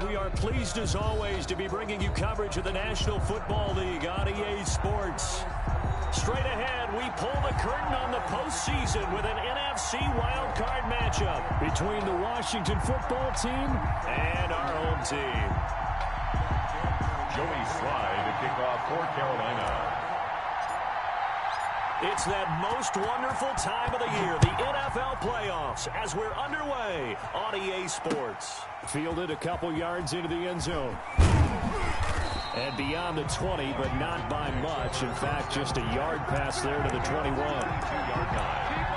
We are pleased as always to be bringing you coverage of the National Football League on EA Sports. Straight ahead, we pull the curtain on the postseason with an NFC wildcard matchup between the Washington football team and our home team. Joey Slye to kick off for Carolina. It's that most wonderful time of the year, the NFL playoffs, as we're underway on EA Sports. Fielded a couple yards into the end zone. And beyond the 20, but not by much. In fact, just a yard pass there to the 21. 2-yard line.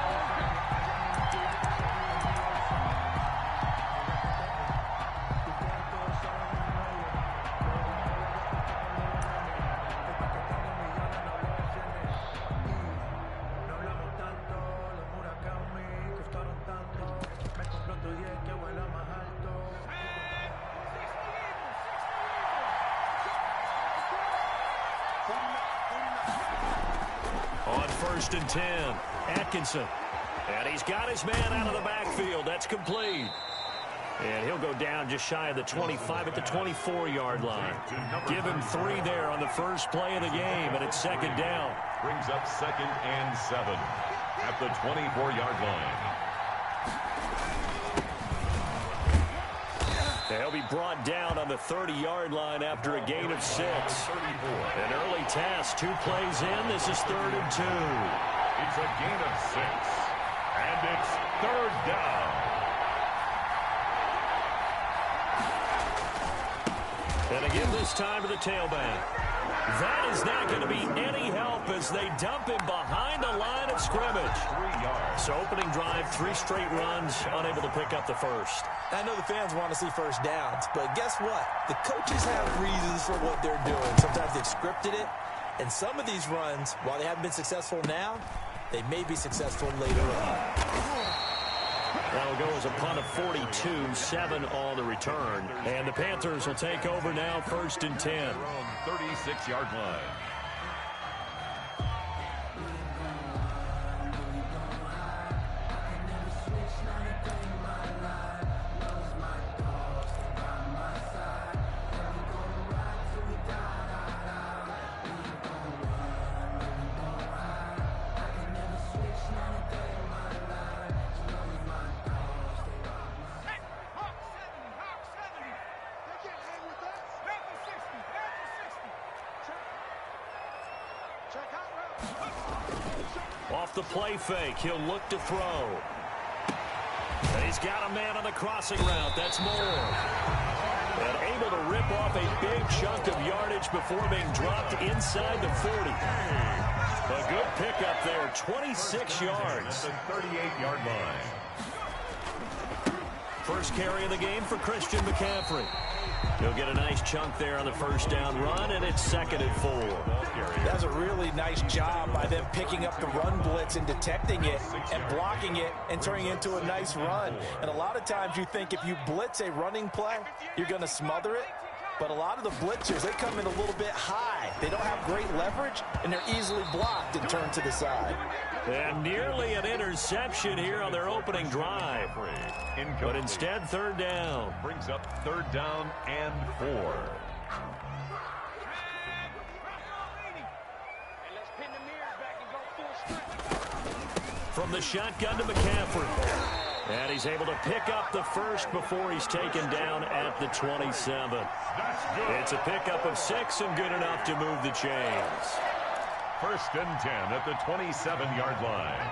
On 1st and 10, Atkinson. And he's got his man out of the backfield. That's complete. And he'll go down just shy of the 25 at the 24-yard line. Give him 3 there on the first play of the game, and it's 2nd down. Brings up 2nd and 7 at the 24-yard line. They'll be brought down on the 30-yard line after a gain of 6. An early task, 2 plays in. This is 3rd and 2. It's a gain of 6, and it's 3rd down. And again this time to the tailback. That is not going to be any help as they dump him behind the line of scrimmage. 3 yards. So opening drive, 3 straight runs, unable to pick up the first. I know the fans want to see first downs, but guess what? The coaches have reasons for what they're doing. Sometimes they've scripted it, and some of these runs, while they haven't been successful now, they may be successful later on. That'll go as a punt of 42, 7 on the return. And the Panthers will take over now, 1st and 10. 36-yard line. Off the play fake, he'll look to throw. And he's got a man on the crossing route. That's Moore. And able to rip off a big chunk of yardage before being dropped inside the 40. A good pickup there, 26 yards. The 38-yard line. First carry of the game for Christian McCaffrey. He'll get a nice chunk there on the first down run, and it's 2nd and 4. That's a really nice job by them picking up the run blitz and detecting it and blocking it and turning it into a nice run. And a lot of times you think if you blitz a running play, you're going to smother it. But a lot of the blitzers, they come in a little bit high. They don't have great leverage, and they're easily blocked and turned to the side. And nearly an interception here on their opening drive. But instead, 3rd down. Brings up 3rd down and 4. From the shotgun to McCaffrey. And he's able to pick up the first before he's taken down at the 27. It's a pickup of 6 and good enough to move the chains. 1st and 10 at the 27-yard line.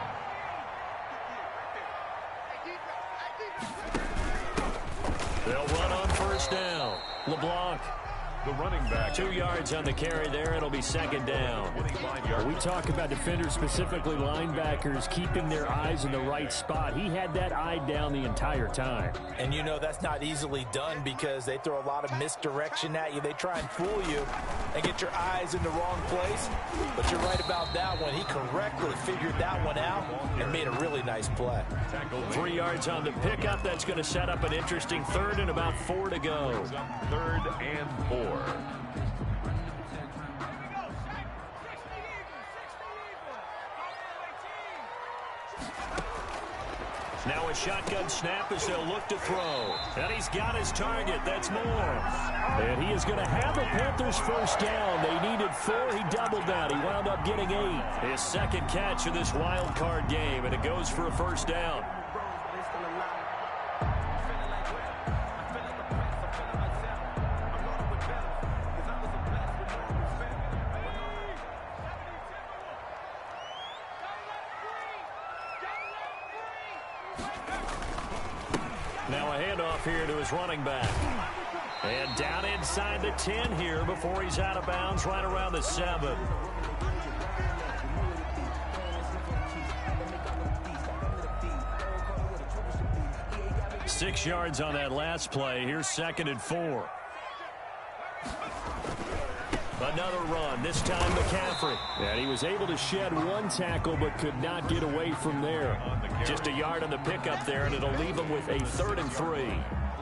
They'll run on 1st down. LeBlanc. The running back. 2 yards on the carry there. It'll be 2nd down. We talk about defenders, specifically linebackers, keeping their eyes in the right spot. He had that eye down the entire time. And you know that's not easily done because they throw a lot of misdirection at you. They try and fool you and get your eyes in the wrong place. But you're right about that one. He correctly figured that one out and made a really nice play. 3 yards on the pickup. That's going to set up an interesting 3rd and about 4 to go. 3rd and 4. Now a shotgun snap as they'll look to throw. And he's got his target. That's Moore. And he is going to have the Panthers first down. They needed 4. He doubled that. He wound up getting 8. His second catch of this wild card game, and it goes for a first down. Now a handoff here to his running back. And down inside the 10 here before he's out of bounds right around the 7. Six yards on that last play. Here's 2nd and 4. Another run, this time McCaffrey. And he was able to shed 1 tackle but could not get away from there. Just a yard on the pickup there, and it'll leave him with a 3rd and 3.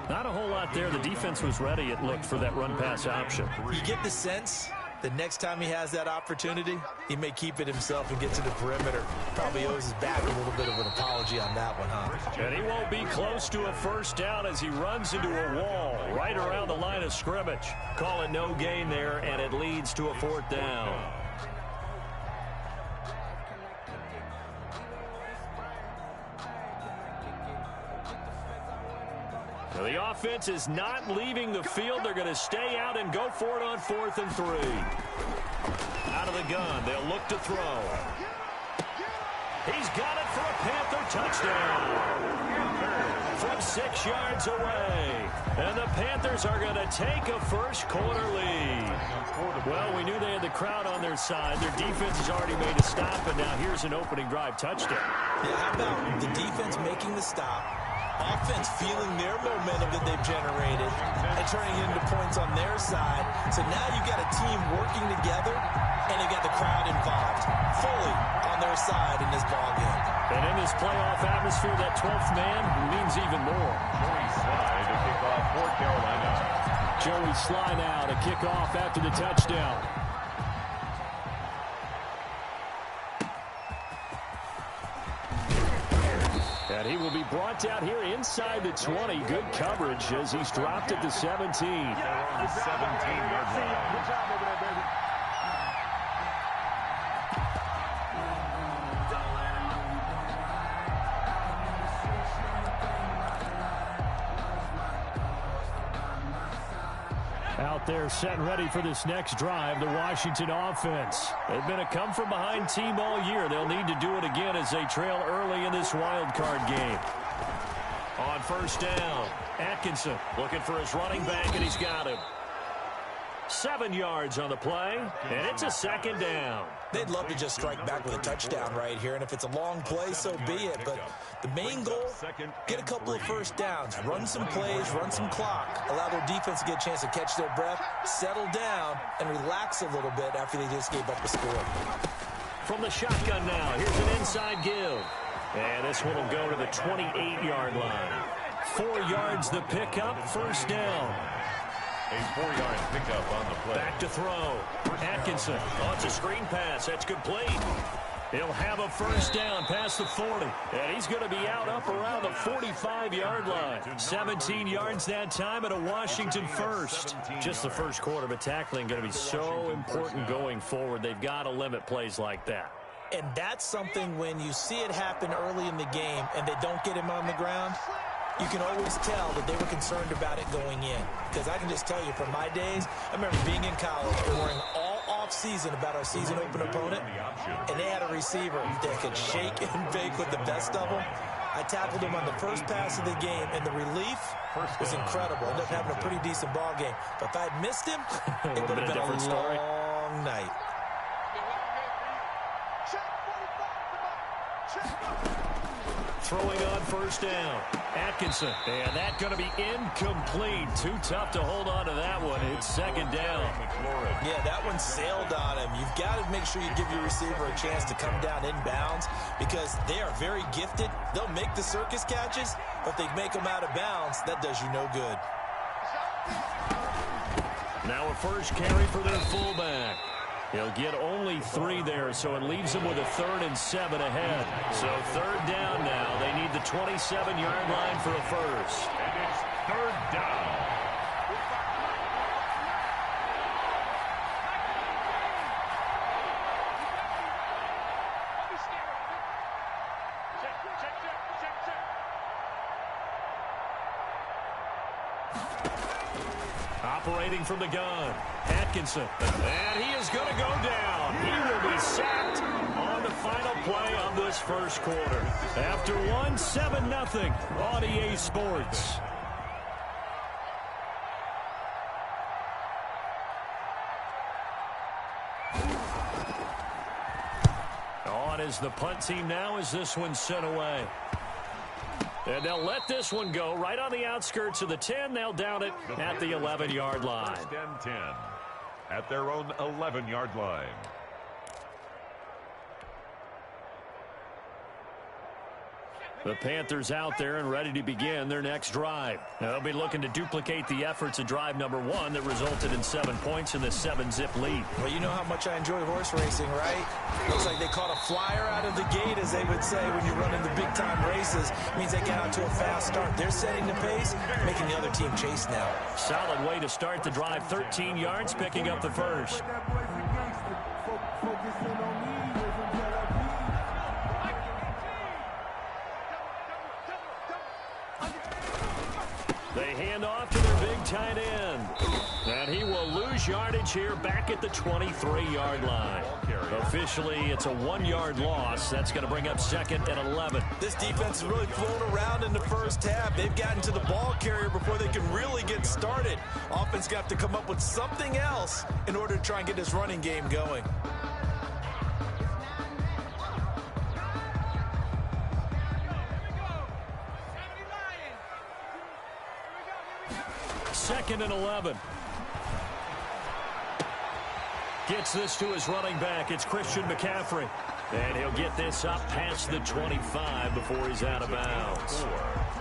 Not a whole lot there. The defense was ready, it looked, for that run-pass option. You get the sense that next time he has that opportunity, he may keep it himself and get to the perimeter. Probably owes his back a little bit of an apology on that one, huh? And he won't be close to a first down as he runs into a wall right around the line of scrimmage. Call it no gain there, and it leads to a 4th down. Now the offense is not leaving the field. They're going to stay out and go for it on 4th and 3. Out of the gun, they'll look to throw. He's got it for a Panther touchdown. From 6 yards away. And the Panthers are going to take a first quarter lead. Well, we knew they had the crowd on their side. Their defense has already made a stop, and now here's an opening drive touchdown. Yeah, how about the defense making the stop, offense feeling their momentum that they've generated and turning it into points on their side. So now you've got a team working together, and you've got the crowd involved fully on their side in this ball game. And in this playoff atmosphere, that 12th man means even more. Joey Sly to kick off for Carolina. Joey Sly now to kick off after the touchdown. And he will be brought down here inside the 20. Good coverage as he's dropped at the 17. They're on the 17-yard line. Good job over there, baby. Out there set and ready for this next drive, the Washington offense. They've been a come-from-behind team all year. They'll need to do it again as they trail early in this wild card game. On first down, Atkinson looking for his running back, and he's got him. 7 yards on the play, and it's a 2nd down. They'd love to just strike back with a touchdown right here, and if it's a long play, so be it. But the main goal, get a couple of first downs, run some plays, run some clock, allow their defense to get a chance to catch their breath, settle down, and relax a little bit after they just gave up a score. From the shotgun now, here's an inside give. And this one will go to the 28-yard line. 4 yards the pickup, first down. A 4-yard pickup on the play. Back to throw. Atkinson. Oh, it's a screen pass. That's complete. He'll have a first down past the 40. And he's going to be out up around the 45-yard line. 17 yards that time and a Washington first. Just the first quarter, but tackling going to be so important going forward. They've got to limit plays like that. And that's something when you see it happen early in the game and they don't get him on the ground, you can always tell that they were concerned about it going in. Because I can just tell you from my days, I remember being in college and worrying all off-season about our season open opponent, and they had a receiver that could shake and bake with the best of them. I tackled him on the first pass of the game, and the relief was incredible. Ended up having a pretty decent ball game. But if I had missed him, it would have been a long night. Throwing on first down. Atkinson. And that's going to be incomplete. Too tough to hold on to that one. It's 2nd down. Yeah, that one sailed on him. You've got to make sure you give your receiver a chance to come down inbounds because they are very gifted. They'll make the circus catches, but if they make them out of bounds, that does you no good. Now a first carry for their fullback. He'll get only 3 there, so it leaves him with a 3rd and 7 ahead. So 3rd down now. They need the 27-yard line for a first. And it's 3rd down. Operating from the gun, Atkinson. And he is going to go down. He will be sacked on the final play of this first quarter. After 7-0 on EA Sports. On is the punt team now as this one's sent away. And they'll let this one go right on the outskirts of the 10. They'll down it at the 11-yard line. 1st and 10 at their own 11-yard line. The Panthers out there and ready to begin their next drive. They'll be looking to duplicate the efforts of drive number 1 that resulted in 7 points in the 7-zip lead. Well, you know how much I enjoy horse racing, right? Looks like they caught a flyer out of the gate, as they would say when you're running the big-time races. It means they get out to a fast start. They're setting the pace, making the other team chase now. Solid way to start the drive. 13 yards, picking up the first. They hand off to their big tight end. And he will lose yardage here back at the 23-yard line. Officially, it's a 1-yard loss. That's going to bring up 2nd and 11. This defense has really flown around in the first half. They've gotten to the ball carrier before they can really get started. Offense got to come up with something else in order to try and get this running game going. Second and 11. Gets this to his running back. It's Christian McCaffrey. And he'll get this up past the 25 before he's out of bounds.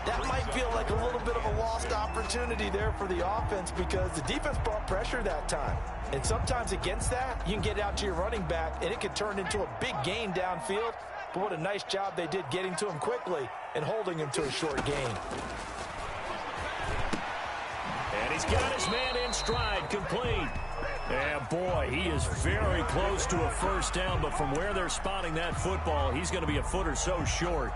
That might feel like a little bit of a lost opportunity there for the offense because the defense brought pressure that time. And sometimes against that, you can get out to your running back, and it can turn into a big gain downfield. But what a nice job they did getting to him quickly and holding him to a short gain. And he's got his man in stride, complete. And boy, he is very close to a first down, but from where they're spotting that football, he's going to be a foot or so short.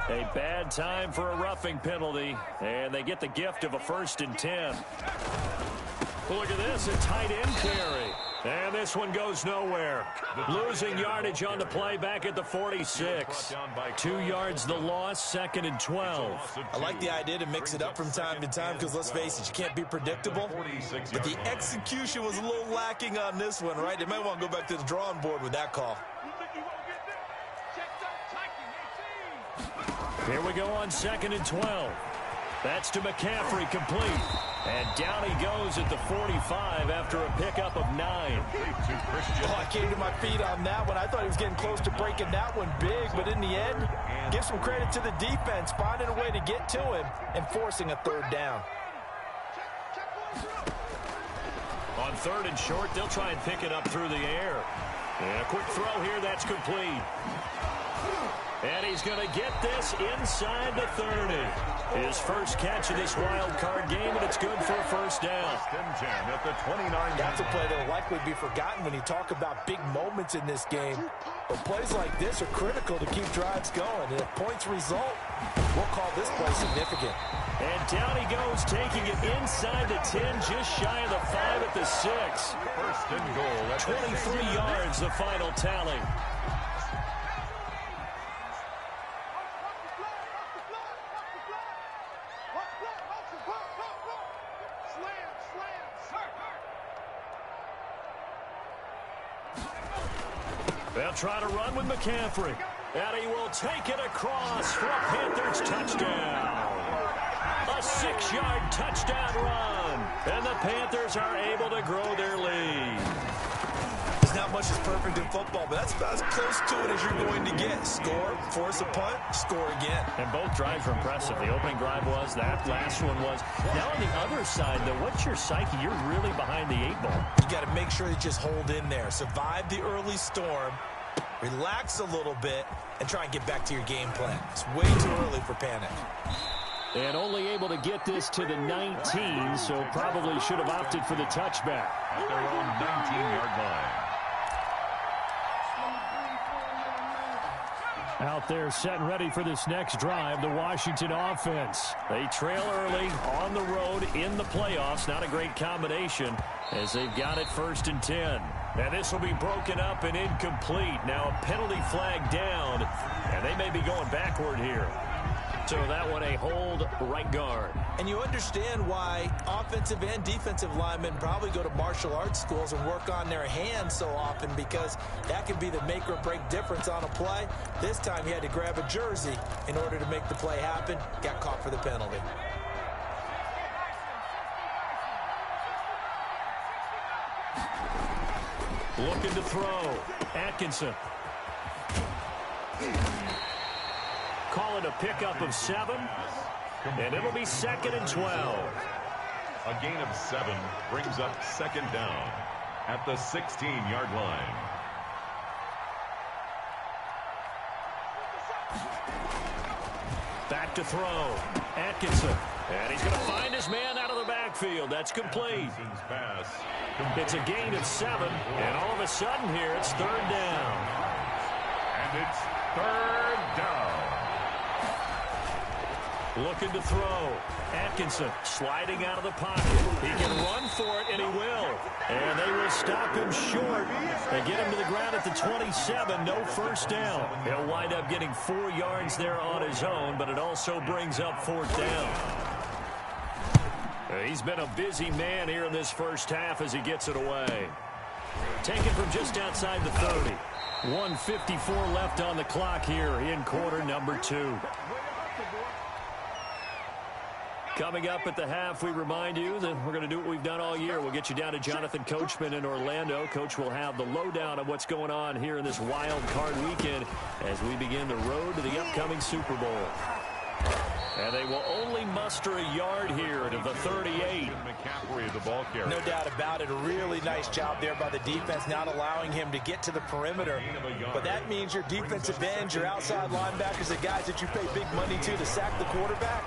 A bad time for a roughing penalty, and they get the gift of a 1st and 10. Look at this, a tight end carry. And this one goes nowhere. Losing yardage on the play back at the 46. 2 yards the loss, 2nd and 12. I like the idea to mix it up from time to time because, let's face it, you can't be predictable. But the execution was a little lacking on this one, right? They might want to go back to the drawing board with that call. Here we go on 2nd and 12. That's to McCaffrey, complete. And down he goes at the 45 after a pickup of 9. Oh, I came to my feet on that one. I thought he was getting close to breaking that one big, but in the end, give some credit to the defense, finding a way to get to him and forcing a 3rd down. On 3rd and short, they'll try and pick it up through the air. And a quick throw here, that's complete. And he's going to get this inside the 30. His first catch of this wild card game, and it's good for a first down. 10 at the 29. That's a play that will likely be forgotten when you talk about big moments in this game. But plays like this are critical to keep drives going. And if points result, we'll call this play significant. And down he goes, taking it inside the 10, just shy of the 5 at the 6. 1st and goal. 23 yards, the final tally. They'll try to run with McCaffrey. And he will take it across for a Panthers touchdown. A 6-yard touchdown run. And the Panthers are able to grow their lead. Now much is perfect in football, but that's about as close to it as you're going to get. Score, force a punt, score again. And both drives were impressive. The opening drive was, that last one was. Now on the other side, though, what's your psyche? You're really behind the 8 ball. You got to make sure you just hold in there. Survive the early storm, relax a little bit, and try and get back to your game plan. It's way too early for panic. And only able to get this to the 19, so probably should have opted for the touchback. At their own 19-yard line. Out there set and ready for this next drive, the Washington offense. They trail early on the road in the playoffs. Not a great combination as they've got it 1st and 10. And this will be broken up and incomplete. Now a penalty flag down, and they may be going backward here. So that one a hold right guard. And you understand why offensive and defensive linemen probably go to martial arts schools and work on their hands so often, because that can be the make or break difference on a play. This time he had to grab a jersey in order to make the play happen. Got caught for the penalty. Looking to throw. Atkinson. Call it a pickup of 7, and it'll be 2nd and 12. A gain of 7 brings up 2nd down at the 16-yard line. Back to throw. Atkinson. And he's going to find his man out of the backfield. That's complete. It's a gain of 7, and all of a sudden here it's 3rd down. And it's 3rd down. Looking to throw. Atkinson sliding out of the pocket. He can run for it, and he will. And they will stop him short. They get him to the ground at the 27. No 1st down. He'll wind up getting 4 yards there on his own, but it also brings up 4th down. He's been a busy man here in this first half as he gets it away. Taken from just outside the 30. 1:54 left on the clock here in quarter number 2. Coming up at the half, we remind you that we're going to do what we've done all year. We'll get you down to Jonathan Coachman in Orlando. Coach will have the lowdown of what's going on here in this wild card weekend as we begin the road to the upcoming Super Bowl. And they will only muster a yard here to the 38. No doubt about it. A really nice job there by the defense, not allowing him to get to the perimeter. But that means your defensive ends, your outside linebackers, the guys that you pay big money to sack the quarterback,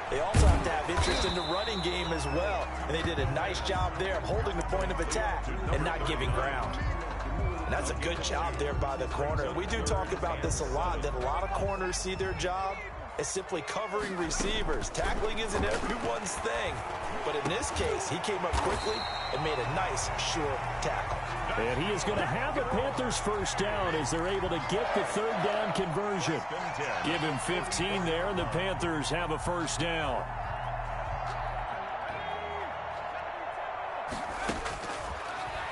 they also have to have interest in the running game as well. And they did a nice job there of holding the point of attack and not giving ground. And that's a good job there by the corner. We do talk about this a lot, that a lot of corners see their job as simply covering receivers. Tackling isn't everyone's thing. But in this case, he came up quickly and made a nice, sure tackle. And he is going to have the Panthers 1st down as they're able to get the 3rd down conversion. Give him 15 there, and the Panthers have a 1st down.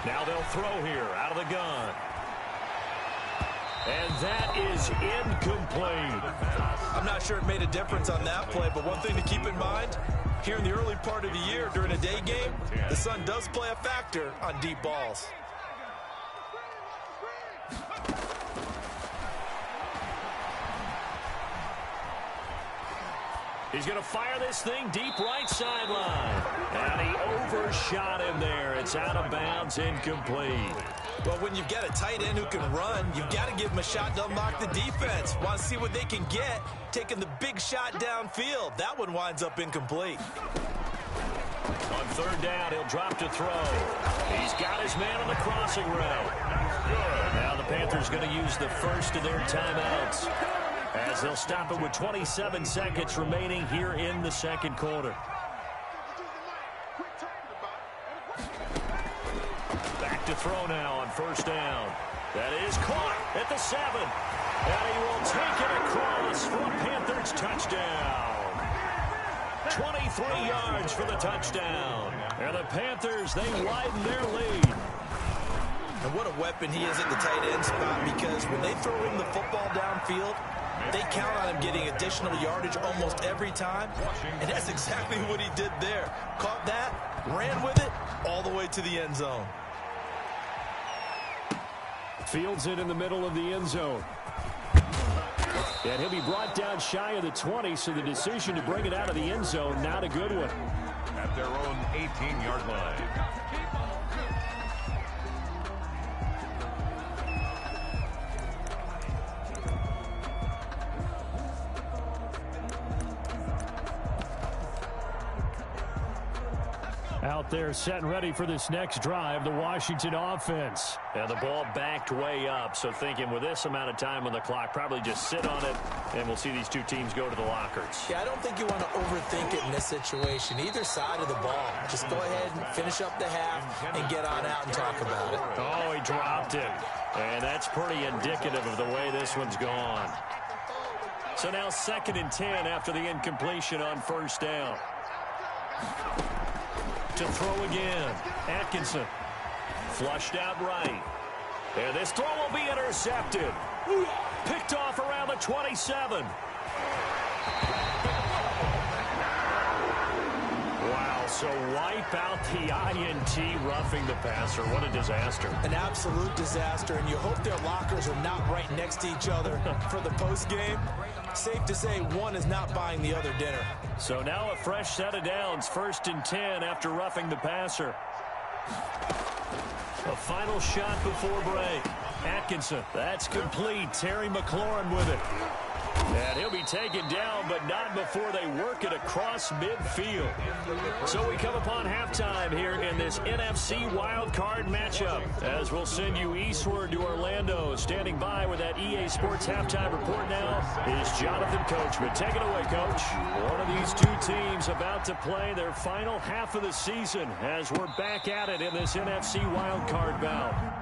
Now they'll throw here out of the gun. And that is incomplete. I'm not sure it made a difference on that play, but one thing to keep in mind, here in the early part of the year during a day game, the sun does play a factor on deep balls. He's going to fire this thing deep right sideline. And he overshot him there. It's out of bounds, incomplete. Well, when you've got a tight end who can run, you've got to give him a shot to unlock the defense. Want to see what they can get, taking the big shot downfield. That one winds up incomplete. On 3rd down, he'll drop to throw. He's got his man on the crossing route. Now the Panthers going to use the first of their timeouts as they'll stop it with 27 seconds remaining here in the 2nd quarter. Back to throw now on 1st down. That is caught at the 7. And he will take it across for a Panthers touchdown. 23 yards for the touchdown. And the Panthers, they widen their lead. And what a weapon he is at the tight end spot, because when they throw him the football downfield, they count on him getting additional yardage almost every time. And that's exactly what he did there. Caught that, ran with it, all the way to the end zone. Fields it in the middle of the end zone. And he'll be brought down shy of the 20, so the decision to bring it out of the end zone, not a good one. At their own 18-yard line. Out there set and ready for this next drive, the Washington offense. And the ball backed way up, so thinking with this amount of time on the clock, probably just sit on it, and we'll see these two teams go to the lockers. Yeah, I don't think you want to overthink it in this situation. Either side of the ball. Just go ahead and finish up the half and get on out and talk about it. Oh, he dropped it. And that's pretty indicative of the way this one's gone. So now 2nd and 10 after the incompletion on first down. To throw again. Atkinson. Flushed out right. And this throw will be intercepted. Picked off around the 27. Wow, so wipe out the INT, roughing the passer. What a disaster. An absolute disaster, and you hope their lockers are not right next to each other for the postgame. Safe to say one is not buying the other dinner. So now a fresh set of downs, 1st and 10 after roughing the passer. A final shot before break. Atkinson, that's complete. Terry McLaurin with it. And he'll be taken down, but not before they work it across midfield. So we come upon halftime here in this NFC wildcard matchup, as we'll send you eastward to Orlando. Standing by with that EA Sports halftime report now is Jonathan Coachman. Take it away, Coach. One of these two teams about to play their final half of the season as we're back at it in this NFC wildcard bout.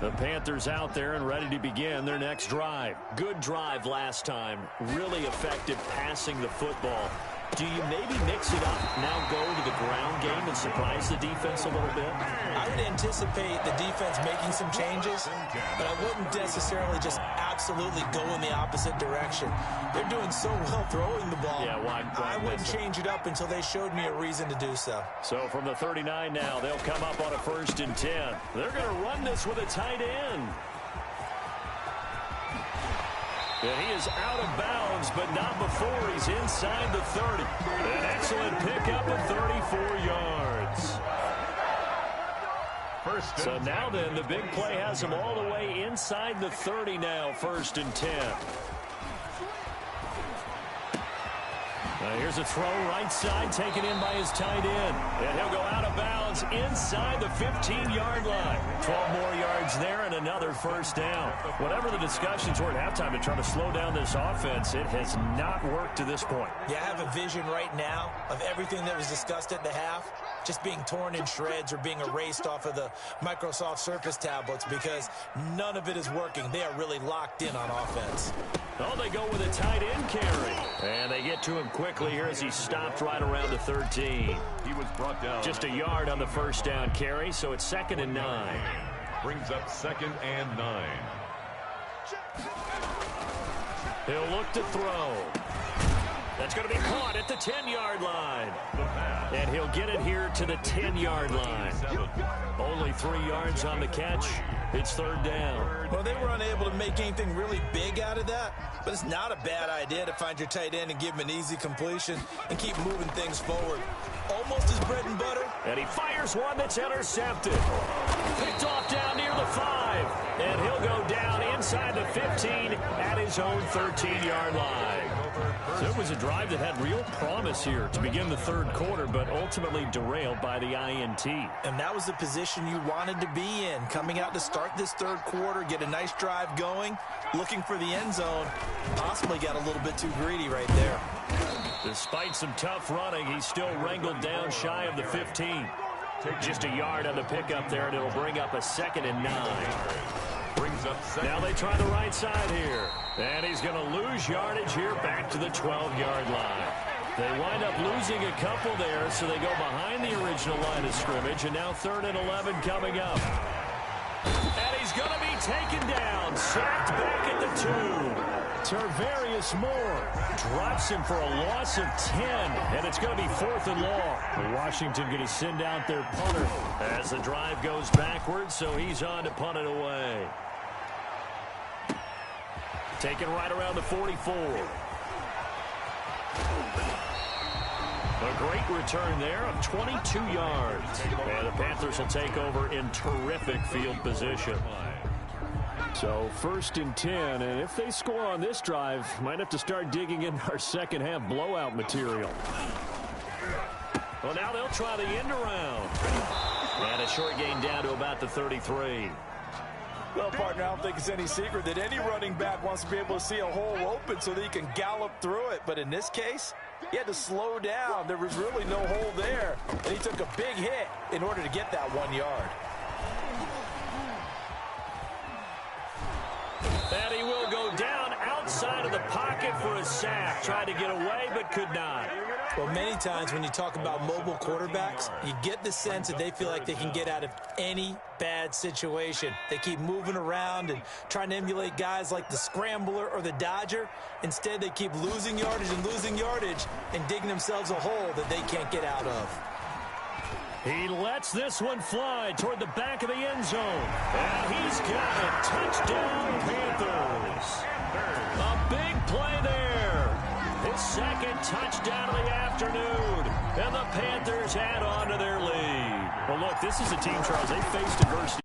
The Panthers out there and ready to begin their next drive. Good drive last time. Really effective passing the football. Do you maybe mix it up, now go to the ground game and surprise the defense a little bit? I would anticipate the defense making some changes, but I wouldn't necessarily just absolutely go in the opposite direction. They're doing so well throwing the ball. Yeah, why I wouldn't change it up until they showed me a reason to do so. So from the 39 now, they'll come up on a 1st and 10. They're going to run this with a tight end. And he is out of bounds, but not before he's inside the 30. An excellent pickup of 34 yards. So now then, the big play has him all the way inside the 30 now, 1st and 10. Here's a throw right side, taken in by his tight end. And he'll go out of bounds inside the 15-yard line. 12 more yards there and another 1st down. Whatever the discussions were at halftime to try to slow down this offense, it has not worked to this point. Yeah, I have a vision right now of everything that was discussed at the half just being torn in shreds or being erased off of the Microsoft Surface tablets because none of it is working. They are really locked in on offense. Oh, they go with a tight end carry. And they get to him quickly here as he stopped right around the 13. He was brought down. Just a yard on the 1st down carry, so it's 2nd and 9. Brings up 2nd and 9. He'll look to throw. That's going to be caught at the 10-yard line. And he'll get it here to the 10-yard line. Only 3 yards on the catch. It's 3rd down. Well, they were unable to make anything really big out of that, but it's not a bad idea to find your tight end and give him an easy completion and keep moving things forward. Almost his bread and butter. And he fires one that's intercepted. Picked off down near the 5. And he'll go down inside the 15 at his own 13-yard line. So it was a drive that had real promise here to begin the third quarter, but ultimately derailed by the INT. And that was the position you wanted to be in, coming out to start this third quarter, get a nice drive going, looking for the end zone. Possibly got a little bit too greedy right there. Despite some tough running, he's still wrangled down shy of the 15. Just a yard on the pickup there, and it'll bring up a 2nd and 9. Now they try the right side here. And he's going to lose yardage here back to the 12-yard line. They wind up losing a couple there, so they go behind the original line of scrimmage, and now 3rd and 11 coming up. And he's going to be taken down, sacked back at the 2. Tarvarius Moore drops him for a loss of 10, and it's going to be 4th and long. Washington going to send out their punter as the drive goes backwards, so he's on to punt it away. Taken right around the 44. A great return there of 22 yards. And the Panthers will take over in terrific field position. So 1st and 10, and if they score on this drive, might have to start digging in our second half blowout material. Well, now they'll try the end around. And a short gain down to about the 33. Well, partner, I don't think it's any secret that any running back wants to be able to see a hole open so that he can gallop through it. But in this case, he had to slow down. There was really no hole there, and he took a big hit in order to get that 1 yard. And he will go down outside of the pocket for a sack. Tried to get away, but could not. Well, many times when you talk about mobile quarterbacks, you get the sense that they feel like they can get out of any bad situation. They keep moving around and trying to emulate guys like the Scrambler or the Dodger. Instead, they keep losing yardage and digging themselves a hole that they can't get out of. He lets this one fly toward the back of the end zone. And he's got it. Touchdown, Panthers. A big play there. His 2nd touchdown of the afternoon. And the Panthers add on to their lead. Well, look, this is a team, Charles. They faced adversity.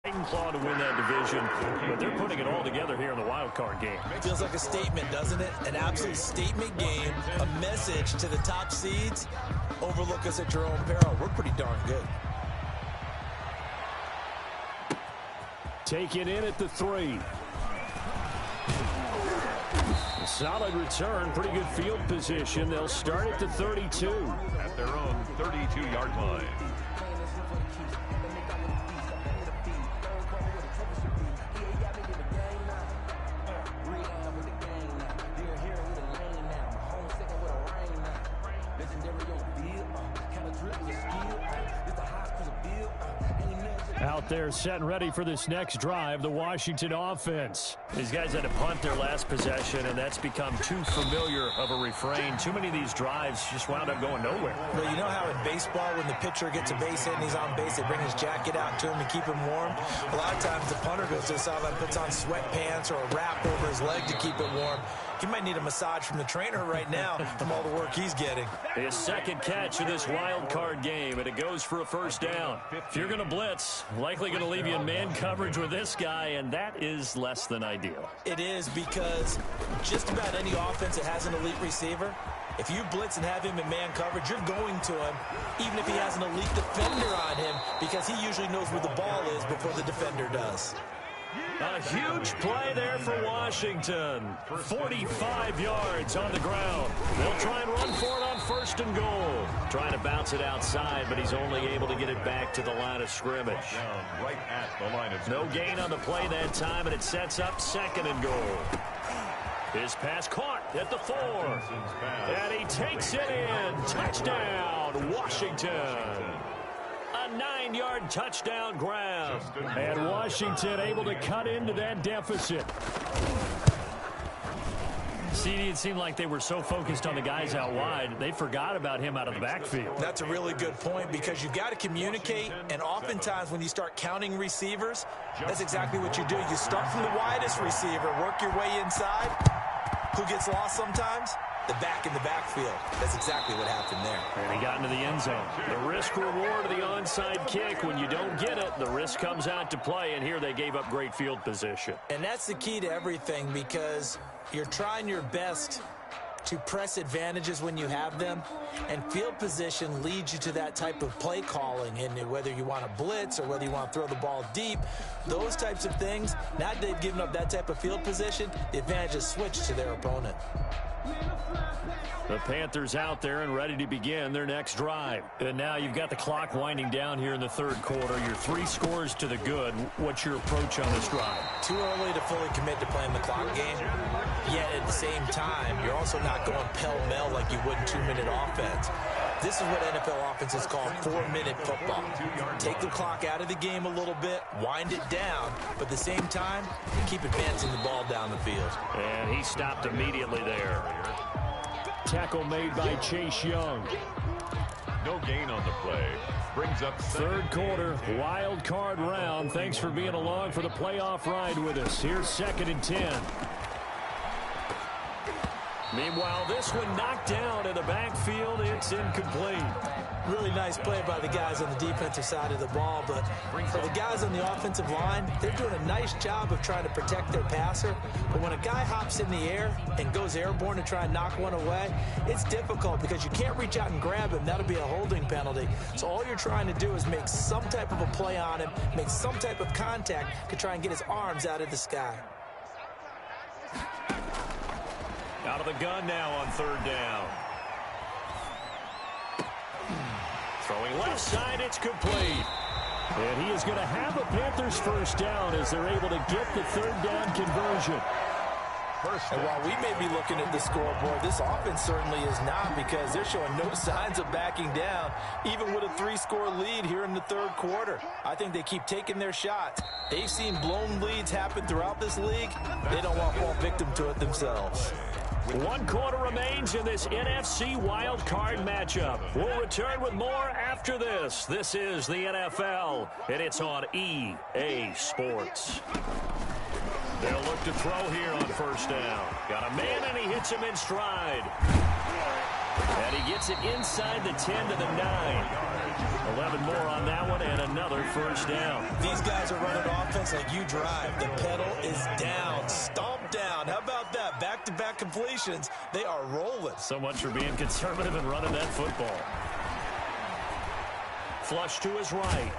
Fighting claw to win that division, but they're putting it all together here in the wild card game. Feels like a statement, doesn't it? An absolute statement game, a message to the top seeds. Overlook us at your own peril. We're pretty darn good. Take it in at the 3. A solid return, pretty good field position. They'll start at the 32. At their own 32-yard line. Out there set and ready for this next drive, the Washington offense. These guys had to punt their last possession, and that's become too familiar of a refrain. Too many of these drives just wound up going nowhere. Well, you know how in baseball, when the pitcher gets a base hit and he's on base, they bring his jacket out to him to keep him warm? A lot of times the punter goes to the sideline, puts on sweatpants or a wrap over his leg to keep it warm. He might need a massage from the trainer right now from all the work he's getting. His 2nd catch of this wild card game, and it goes for a 1st down. If you're going to blitz, likely going to leave you in man coverage with this guy, and that is less than ideal. It is, because just about any offense that has an elite receiver, if you blitz and have him in man coverage, you're going to him, even if he has an elite defender on him, because he usually knows where the ball is before the defender does. A huge play there for Washington. 45 yards on the ground. They'll try and run for it on 1st and goal. Trying to bounce it outside, but he's only able to get it back to the line of scrimmage. Right at the line of scrimmage. No gain on the play that time, and it sets up 2nd and goal. His pass caught at the 4. And he takes it in. Touchdown, Washington. A 9-yard touchdown grab. And Washington able to cut into that deficit. CD, it seemed like they were so focused on the guys out wide, they forgot about him out of the backfield. That's a really good point, because you've got to communicate, and oftentimes when you start counting receivers, that's exactly what you do. You start from the widest receiver, work your way inside. Who gets lost sometimes? the back in the backfield. That's exactly what happened there. And he got into the end zone. The risk reward of the onside kick. When you don't get it, the risk comes out to play, and here they gave up great field position. And that's the key to everything, because you're trying your best to press advantages when you have them, and field position leads you to that type of play calling. And whether you want to blitz or whether you want to throw the ball deep, those types of things, now that they've given up that type of field position, the advantage is switched to their opponent. The Panthers out there and ready to begin their next drive. And now you've got the clock winding down here in the third quarter. You're 3 scores to the good. What's your approach on this drive? Too early to fully commit to playing the clock game. Yet at the same time, you're also not going pell-mell like you would in 2-minute offense. This is what NFL offenses call 4-minute football. Take the clock out of the game a little bit, wind it down, but at the same time, keep advancing the ball down the field. And he stopped immediately there. Tackle made by Chase Young. No gain on the play. Brings up third quarter, wild card round. Thanks for being along for the playoff ride with us. Here's 2nd and 10. Meanwhile, this one knocked down in the backfield. It's incomplete. Really nice play by the guys on the defensive side of the ball, but for the guys on the offensive line, they're doing a nice job of trying to protect their passer. But when a guy hops in the air and goes airborne to try and knock one away, it's difficult because you can't reach out and grab him. That'll be a holding penalty. So all you're trying to do is make some type of a play on him, make some type of contact to try and get his arms out of the sky. Out of the gun now on 3rd down. Throwing left side, it's complete. And he is going to have a Panthers first down as they're able to get the 3rd down conversion. And while we may be looking at the scoreboard, this offense certainly is not, because they're showing no signs of backing down, even with a 3-score lead here in the third quarter. I think they keep taking their shots. They've seen blown leads happen throughout this league. They don't want to fall victim to it themselves. 1 quarter remains in this NFC wild card matchup. We'll return with more after this. This is the NFL, and it's on EA Sports. They'll look to throw here on 1st down. Got a man, and he hits him in stride. And he gets it inside the 10 to the 9. 11 more on that one, and another 1st down. These guys are running offense like you drive. The pedal is down, stomp down. How about that? Back-to-back completions. They are rolling. So much for being conservative and running that football. Flush to his right.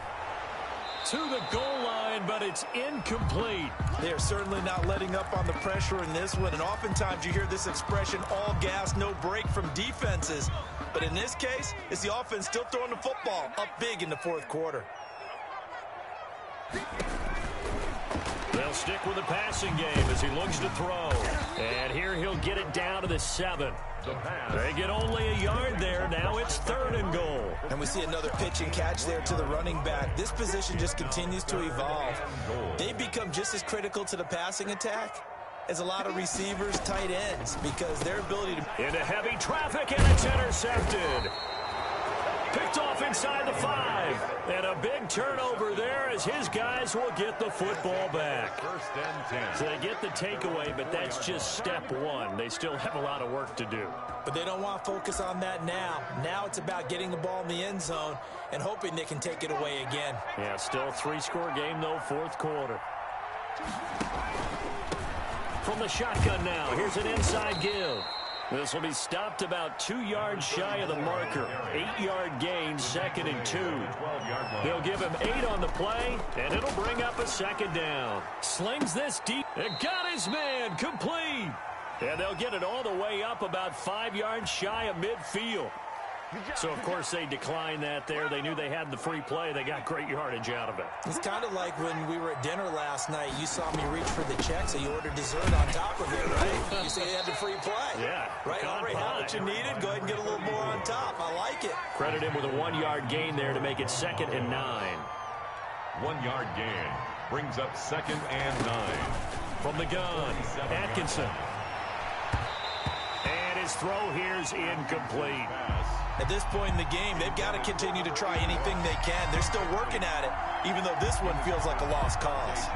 To the goal line, but it's incomplete. They are certainly not letting up on the pressure in this one, and oftentimes you hear this expression, all gas, no break, from defenses. But in this case, it's the offense still throwing the football up big in the 4th quarter. They'll stick with the passing game as he looks to throw. And here he'll get it down to the 7. They get only a yard there. Now it's 3rd and goal. And we see another pitch and catch there to the running back. This position just continues to evolve. They become just as critical to the passing attack as a lot of receivers, tight ends, because their ability to... Into heavy traffic, and it's intercepted. Picked off inside the 5. And a big turnover there as his guys will get the football back. 1st and 10. So they get the takeaway, but that's just step 1. They still have a lot of work to do. But they don't want to focus on that now. Now it's about getting the ball in the end zone and hoping they can take it away again. Yeah, still a 3-score game, though, 4th quarter. From the shotgun now, here's an inside give. This will be stopped about 2 yards shy of the marker. 8-yard gain, 2nd and 2. They'll give him 8 on the play, and it'll bring up a 2nd down. Slings this deep. It got his man complete. And they'll get it all the way up about 5 yards shy of midfield. So, of course, they declined that there. They knew they had the free play. They got great yardage out of it. It's kind of like when we were at dinner last night. You saw me reach for the check, so you ordered dessert on top of it, right? You say you had the free play. Yeah. Right, already had what you needed. Go ahead and get a little more on top. I like it. Credit him with a 1-yard gain there to make it 2nd and 9. 1-yard gain. Brings up 2nd and 9. From the gun, Atkinson. And his throw here's incomplete. At this point in the game, they've got to continue to try anything they can. They're still working at it, even though this one feels like a lost cause.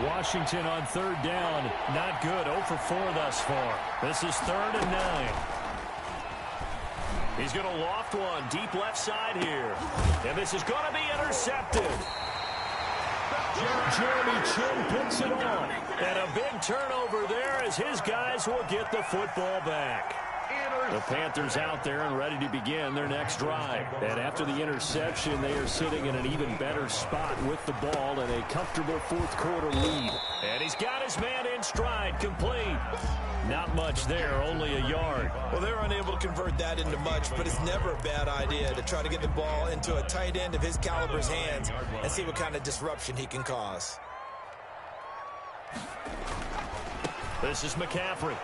Washington on third down. Not good. 0 for 4 thus far. This is 3rd and 9. He's going to loft one deep left side here. And this is going to be intercepted. Jeremy Chin picks it off. And a big turnover there as his guys will get the football back. The Panthers out there and ready to begin their next drive. And after the interception, they are sitting in an even better spot with the ball and a comfortable fourth-quarter lead. And he's got his man in stride, complete. Not much there, only a yard. Well, they're unable to convert that into much, but it's never a bad idea to try to get the ball into a tight end of his caliber's hands and see what kind of disruption he can cause. This is McCaffrey.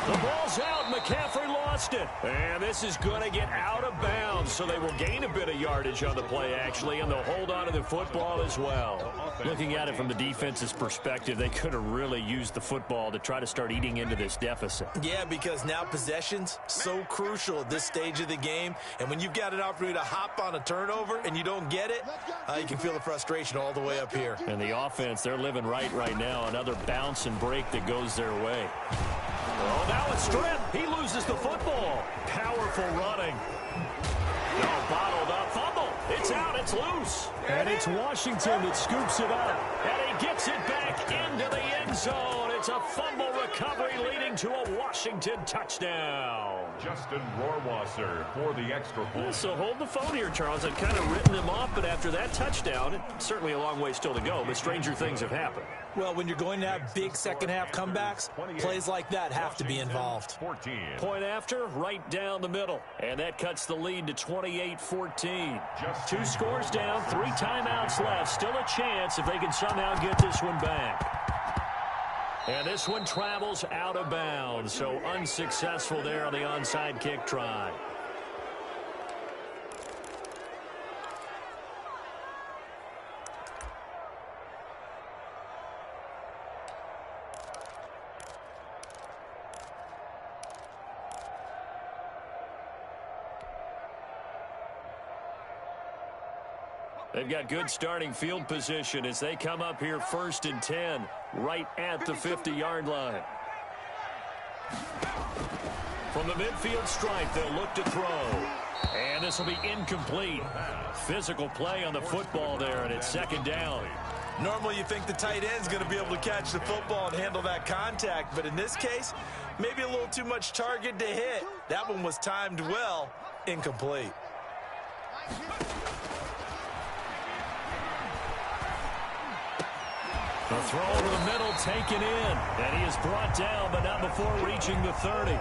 The ball's out. McCaffrey lost it. And this is going to get out of bounds, so they will gain a bit of yardage on the play, actually, and they'll hold on to the football as well. Looking at it from the defense's perspective, they could have really used the football to try to start eating into this deficit. Yeah, because now possession's so crucial at this stage of the game, and when you've got an opportunity to hop on a turnover and you don't get it, you can feel the frustration all the way up here. And the offense, they're living right now. Another bounce and break that goes their way. Oh, now it's stripped. He loses the football. Powerful running. No, bottled up. Fumble. It's out. It's loose. And it's Washington that scoops it up. And he gets it back into the end zone. It's a fumble recovery leading to a Washington touchdown. Justin Rohrwasser for the extra point. So hold the phone here, Charles. I've kind of written them off, but after that touchdown, it's certainly a long way still to go, but stranger things have happened. Well, when you're going to have big second-half comebacks, plays like that have to be involved. 14. Point after, right down the middle. And that cuts the lead to 28-14. 2 scores down, 3 timeouts left. Still a chance if they can somehow get this one back. And this one travels out of bounds, so unsuccessful there on the onside kick try. They've got good starting field position as they come up here 1st and 10, right at the 50-yard line. From the midfield stripe, they'll look to throw. And this will be incomplete. Physical play on the football there, and it's 2nd down. Normally you think the tight end's going to be able to catch the football and handle that contact, but in this case, maybe a little too much target to hit. That one was timed well, incomplete. The throw over the middle taken in. And he is brought down, but not before reaching the 30.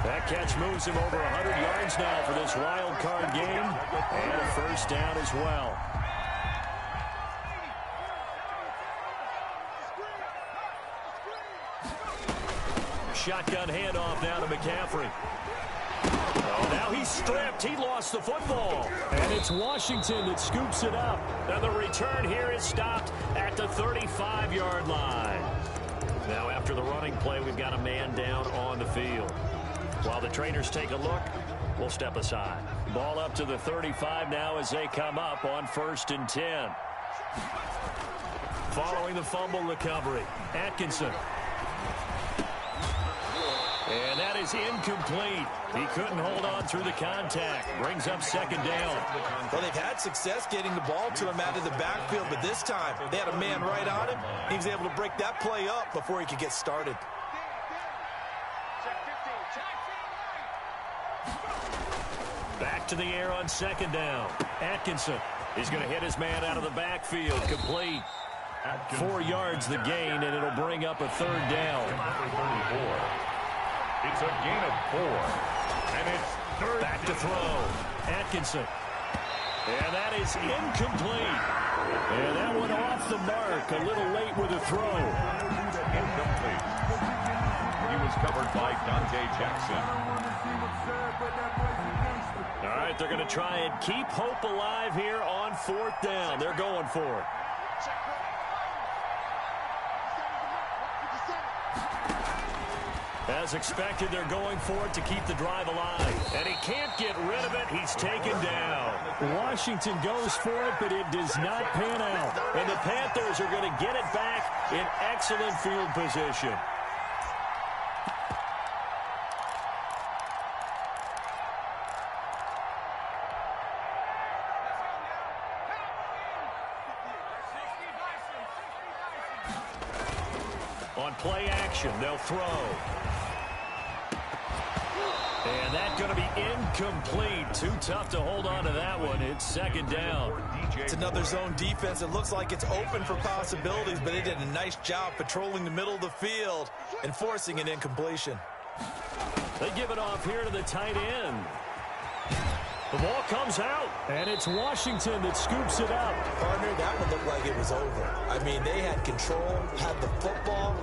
That catch moves him over 100 yards now for this wild card game. And a 1st down as well. Shotgun handoff now to McCaffrey. Oh, now he's stripped. He lost the football. And it's Washington that scoops it up. And the return here is stopped at the 35-yard line. Now after the running play, we've got a man down on the field. While the trainers take a look, we'll step aside. Ball up to the 35 now as they come up on 1st and 10. Following the fumble recovery, Atkinson. And that is incomplete. He couldn't hold on through the contact. Brings up 2nd down. Well, they've had success getting the ball to him out of the backfield, but this time they had a man right on him. He was able to break that play up before he could get started. Back to the air on 2nd down. Atkinson. He's going to hit his man out of the backfield. Complete. 4 yards the gain, and it'll bring up a 3rd down. Number 34. It's a gain of 4. And it's 3rd. Back to throw. Atkinson. And that is incomplete. And that one off the mark. A little late with the throw. Incomplete. He was covered by Dante Jackson. All right, they're going to try and keep hope alive here on 4th down. They're going for it. As expected, they're going for it to keep the drive alive. And he can't get rid of it. He's taken down. Washington goes for it, but it does not pan out. And the Panthers are going to get it back in excellent field position. On play action, they'll throw. And that's going to be incomplete. Too tough to hold on to that one. It's second down. It's another zone defense. It looks like it's open for possibilities, but they did a nice job patrolling the middle of the field and forcing an incompletion. They give it off here to the tight end. The ball comes out. And it's Washington that scoops it up. Partner, that one looked like it was over. I mean, they had control, had the football,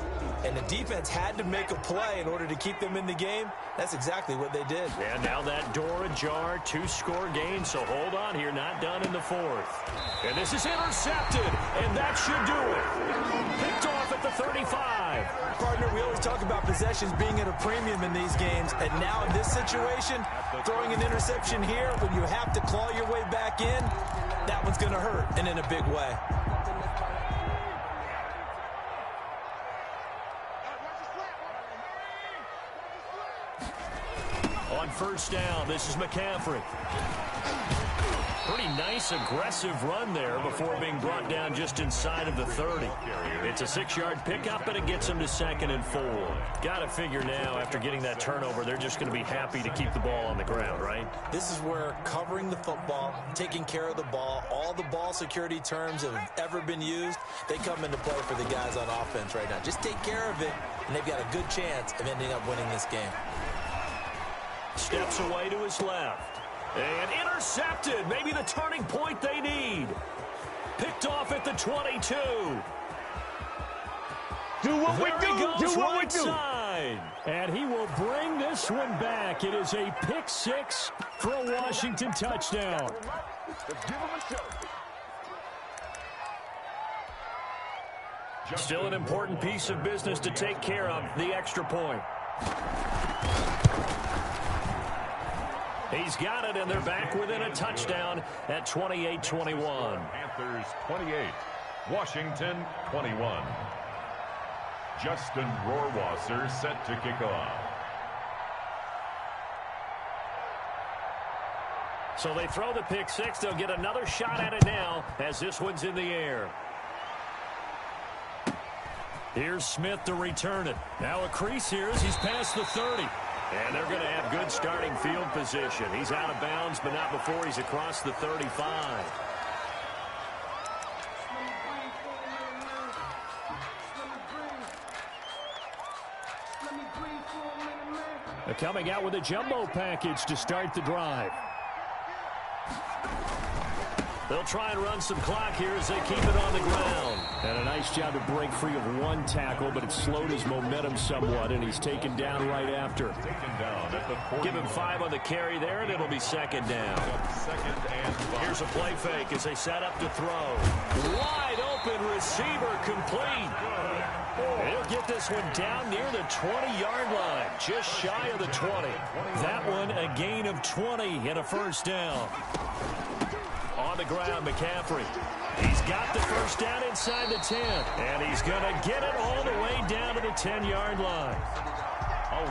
and the defense had to make a play in order to keep them in the game. That's exactly what they did. And now that door ajar, 2-score game, so hold on here, not done in the fourth. And this is intercepted, and that should do it. Picked off at the 35. Partner, we always talk about possessions being at a premium in these games, and now in this situation, throwing an interception here when you have to claw your way back in, that one's going to hurt, and in a big way. On first down, this is McCaffrey. Pretty nice, aggressive run there before being brought down just inside of the 30. It's a 6-yard pickup, and it gets them to 2nd and 4. Got to figure now, after getting that turnover, they're just going to be happy to keep the ball on the ground, right? This is where covering the football, taking care of the ball, all the ball security terms that have ever been used, they come into play for the guys on offense right now. Just take care of it, and they've got a good chance of ending up winning this game. Steps away to his left. And intercepted. Maybe the turning point they need. Picked off at the 22. Do what we do. Do what we do. Side. And he will bring this one back. It is a pick 6 for a Washington touchdown. Let's give him a show. Still an important piece of business to take care of, the extra point. He's got it, and they're back within a touchdown at 28-21. Panthers 28, Washington 21. Justin Rohrwasser set to kick off. So they throw the pick 6. They'll get another shot at it now as this one's in the air. Here's Smith to return it. Now a crease here as he's past the 30. And they're going to have good starting field position. He's out of bounds, but not before he's across the 35. They're coming out with a jumbo package to start the drive. They'll try and run some clock here as they keep it on the ground. And a nice job to break free of one tackle, but it slowed his momentum somewhat, and he's taken down right after. Taken down at the 40. Give him 5 on the carry there, and it'll be 2nd down. 2nd and 5. Here's a play fake as they set up to throw. Wide open receiver complete. He'll get this one down near the 20-yard line, just shy of the 20. That one a gain of 20 and a first down. On the ground, McCaffrey. He's got the first down inside the 10. And he's going to get it all the way down to the 10-yard line.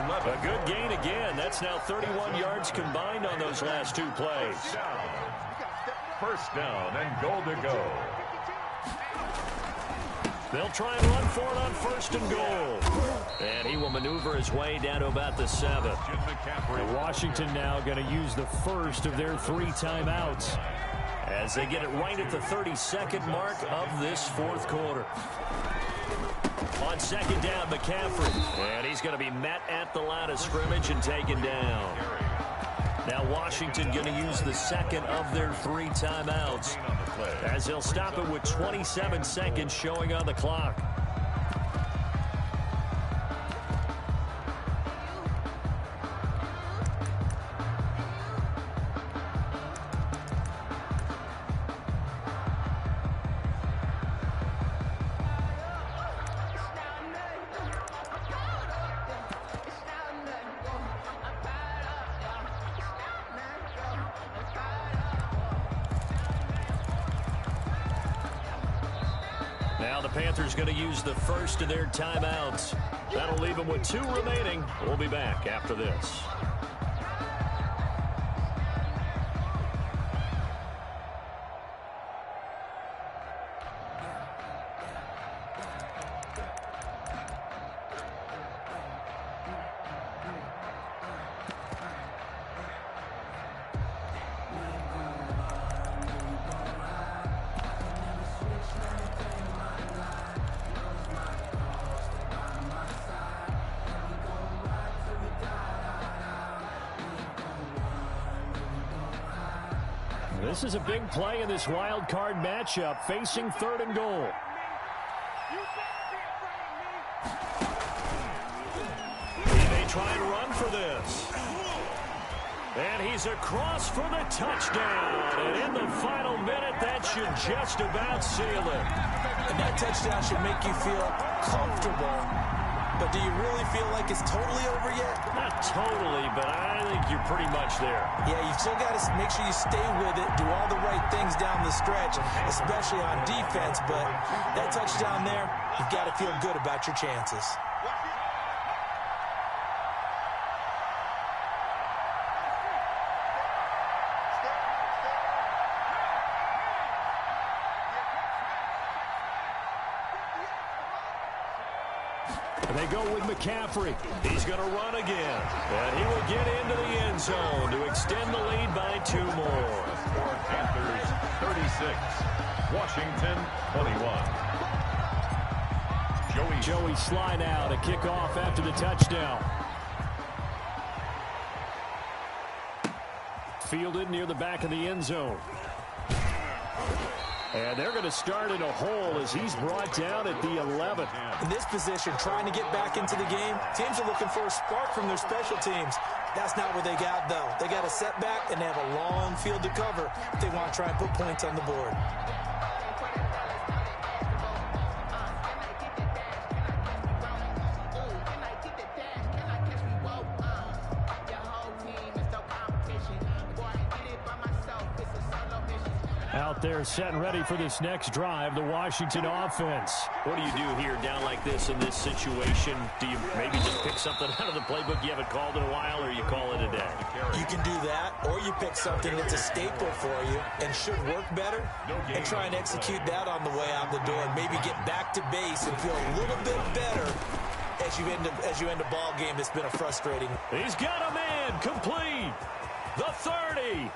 11. A good gain again. That's now 31 yards combined on those last 2 plays. First down and goal to go. They'll try and run for it on 1st and goal. And he will maneuver his way down to about the 7. And Washington now going to use the first of their 3 timeouts, as they get it right at the 32nd mark of this 4th quarter. On 2nd down, McCaffrey. And he's going to be met at the line of scrimmage and taken down. Now Washington going to use the 2nd of their 3 timeouts, as they'll stop it with 27 seconds showing on the clock. Now the Panthers going to use the first of their timeouts. That'll leave them with 2 remaining. We'll be back after this. This is a big play in this wild card matchup, facing 3rd and goal. He may try and run for this. And he's across for the touchdown. And in the final minute, that should just about seal it. And that touchdown should make you feel comfortable. But do you really feel like it's totally over yet? Not totally, but I think you're pretty much there. Yeah, you've still got to make sure you stay with it, do all the right things down the stretch, especially on defense. But that touchdown there, you've got to feel good about your chances. They go with McCaffrey. He's going to run again. And he will get into the end zone to extend the lead by 2 more. For Panthers, 36. Washington, 21. Joey slide out, a kickoff after the touchdown. Fielded near the back of the end zone. And they're going to start in a hole as he's brought down at the 11. In this position, trying to get back into the game, teams are looking for a spark from their special teams. That's not what they got, though. They got a setback, and they have a long field to cover if they want to try and put points on the board. Out there set and ready for this next drive, the Washington offense. What do you do here down like this in this situation? Do you maybe just pick something out of the playbook you haven't called in a while, or you call it a day? You can do that, or you pick something that's a staple for you and should work better and try and execute that on the way out the door and maybe get back to base and feel a little bit better as you end a ball game that's been a frustrating. He's got a man complete. The 30.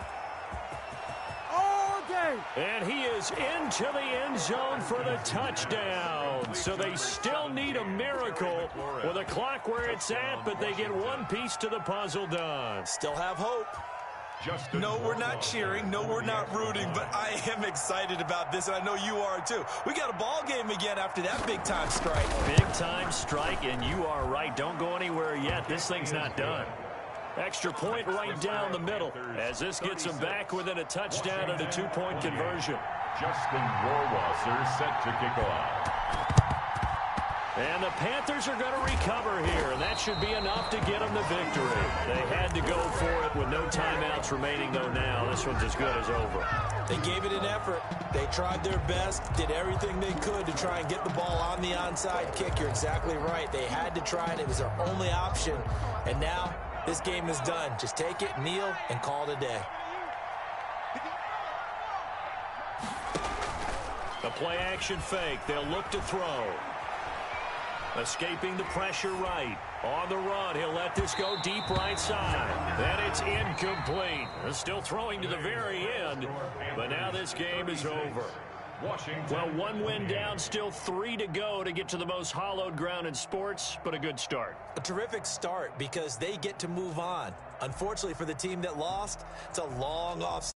And he is into the end zone for the touchdown. So they still need a miracle with a clock where it's at, but they get one piece to the puzzle done. Still have hope. No, we're not cheering. No, we're not rooting, but I am excited about this, and I know you are too. We got a ball game again after that big-time strike. Big-time strike, and you are right. Don't go anywhere yet. This thing's not done. Extra point right down the middle as this gets them back within a touchdown and a 2-point conversion. Justin Rohrwasser set to kick off. And the Panthers are going to recover here, and that should be enough to get them the victory. They had to go for it with no timeouts remaining, though now this one's as good as over. They gave it an effort. They tried their best, did everything they could to try and get the ball on the onside kick. You're exactly right. They had to try it. It was their only option. And now this game is done. Just take it, kneel, and call it a day. The play-action fake. They'll look to throw. Escaping the pressure right. On the run, he'll let this go deep right side. And it's incomplete. They're still throwing to the very end, but now this game is over. Well, 1 win down, still 3 to go to get to the most hallowed ground in sports, but a good start. A terrific start because they get to move on. Unfortunately for the team that lost, it's a long off